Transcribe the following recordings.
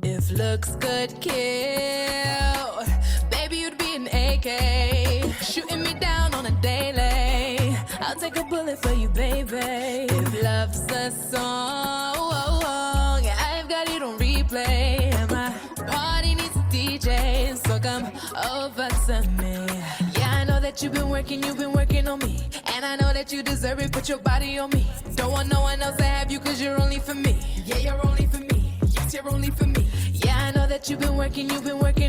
If looks could kill, baby, you'd be an AK. Shooting me down on a daily. I'll take a bullet for you, baby. If love's a song, I've got it on replay. My party needs a DJ, so so come over to me. Yeah, I know that you've been working on me. And I know that you deserve it, put your body on me. Don't want no one else to have you, cause you're only for me. Yeah, you're only for me. Yes, you're only for me. Yeah, I know that you've been working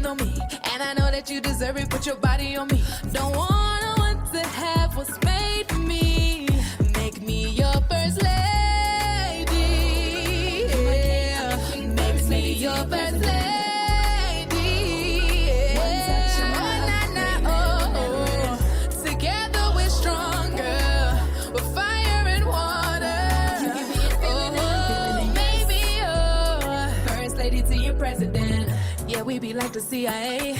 on me. And I know that you deserve it, put your body on me. Don't want no one to have what's made for me. Make me your first lady. Yeah, make me your first lady. President. Yeah, we be like the CIA.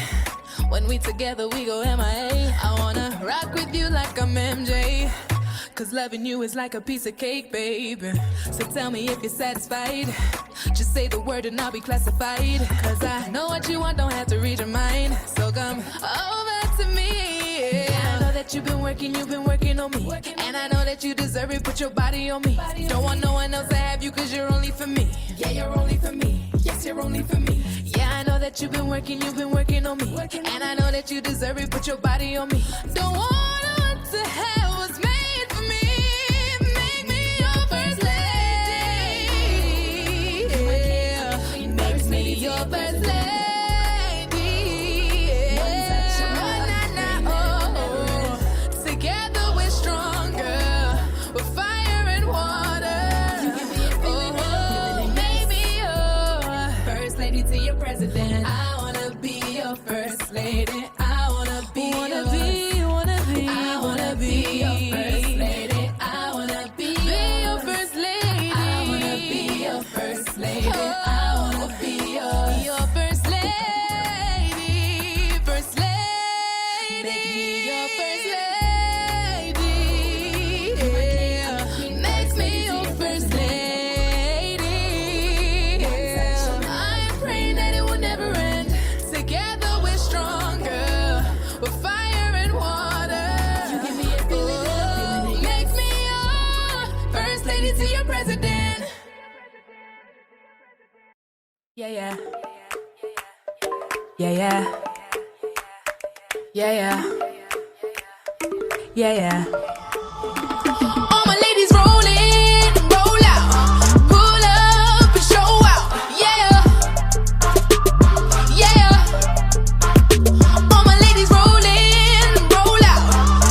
When we together, we go MIA. I wanna rock with you like I'm MJ. Cause loving you is like a piece of cake, baby. So tell me if you're satisfied. Just say the word and I'll be classified. Cause I know what you want, don't have to read your mind. So come over to me. Yeah, I know that you've been working on me. And I know that you deserve it, put your body on me. Don't want no one else to have you, cause you're only for me. Yeah, you're only for me. Yes, you're only for me. Yeah, I know that you've been working on me. And I know that you deserve it, put your body on me. Don't want no one to have what's made for me. Make me your first lady. Yeah, make me your first lady. Together we're stronger. We're fire and water. To your president, I wanna be your first lady. I wanna be, wanna be your first lady. I wanna be your first lady. I wanna be your first lady. I wanna be your first lady. First lady, make me your first lady. Yeah, make me your first lady. To your president. Yeah, yeah. Yeah, yeah. Yeah, yeah. Yeah, yeah. All my ladies roll in, roll out. Pull up and show out. Yeah, yeah. All my ladies roll in, roll out.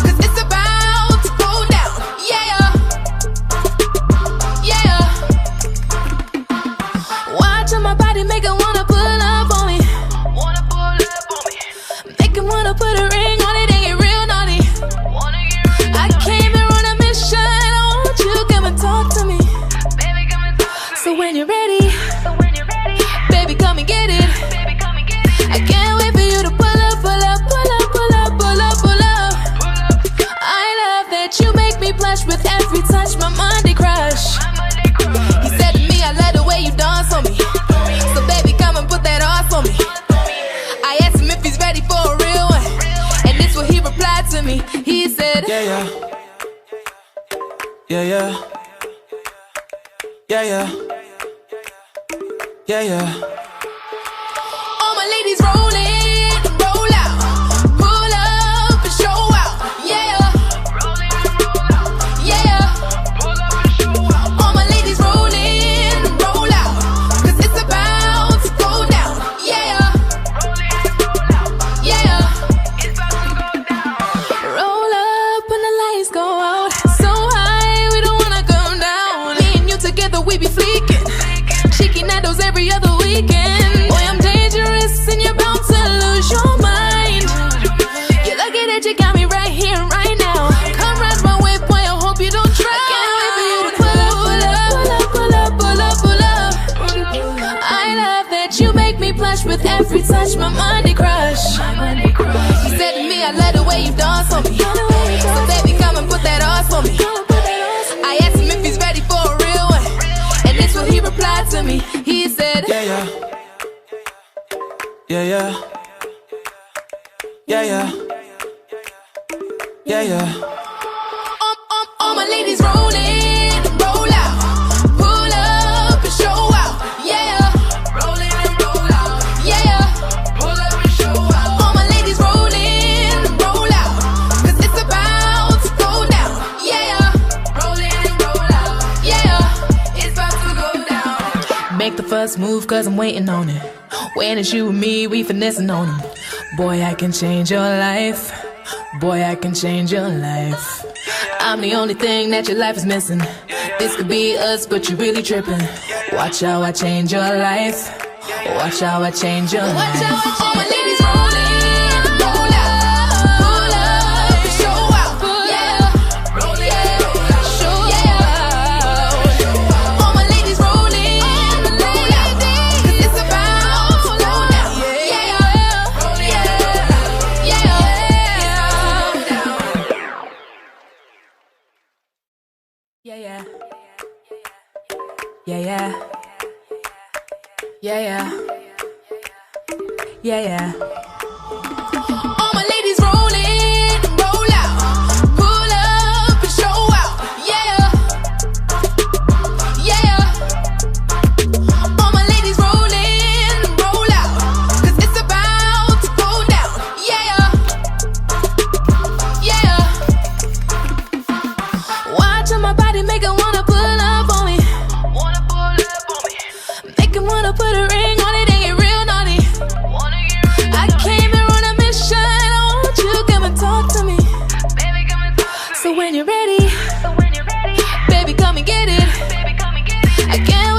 Cause it's about to go down. Yeah. My body make it wanna pull up on me. Make it wanna put a ring on it and get real naughty. I came here on a mission. I want you to come and talk to me. So when you're ready, baby, come and get it. I can't wait for you to pull up, pull up, pull up, pull up, pull up, pull up. I love that you make me blush with every touch, my Monday crush. He said to me, I love the way you dance on me. So baby, come and put that ass on me. I asked him if he's ready for a real one, and this what he replied to me. He said, yeah, yeah. Yeah, yeah. Yeah, yeah. Yeah, yeah. All my ladies roll in, roll out. Pull up and show out. Yeah, yeah. Pull up and show out. All my ladies roll in, roll out. Cause it's about to go down. Yeah, yeah. It's about to go down. Roll up when the lights go out. So high, we don't wanna come down. Me and you together, we be fleeking. Chicken nandos every other weekend. Boy, I'm dangerous and you're bound to lose your mind. You're lucky that you got me right here, right now. Come ride my way, boy, I hope you don't try. I can't wait for you to pull up, pull up, pull up, pull up, pull up. I love that you make me blush with every touch, my Monday crush. He said to me, I love the way you dance on me. So baby, come and put that ass on me. I asked him if he's ready for a real one, and this what he replied to me. He said, yeah, yeah. Yeah, yeah. Yeah, yeah. Yeah, yeah. All my ladies roll in, roll out. Pull up and show out. Yeah, roll in and roll out. Yeah, pull up and show out. first move, cause I'm waiting on it. When it's you and me, we finessing on them. Boy, I can change your life. Boy, I can change your life. I'm the only thing that your life is missing. This could be us, but you're really tripping. Watch how I change your life. Watch how I change your life. Watch how I change. All my ladies roll in, roll out, pull up, show out, yeah, roll in, show out. All my ladies roll in, roll out, 'cause it's about to go down, yeah, roll in, yeah. Yeah, yeah. Yeah, yeah. Yeah, yeah. Yeah, yeah. All my ladies roll in, roll out, pull up and show out. Yeah, yeah. All my ladies roll in, roll out, 'cause it's about to go down. Yeah, yeah. Watching my body make it wanna pull up on me. Make it wanna put a ring on it and get real naughty. I came here on a mission. I want you to come and talk to me. So when you're ready, baby, come and get it. I can't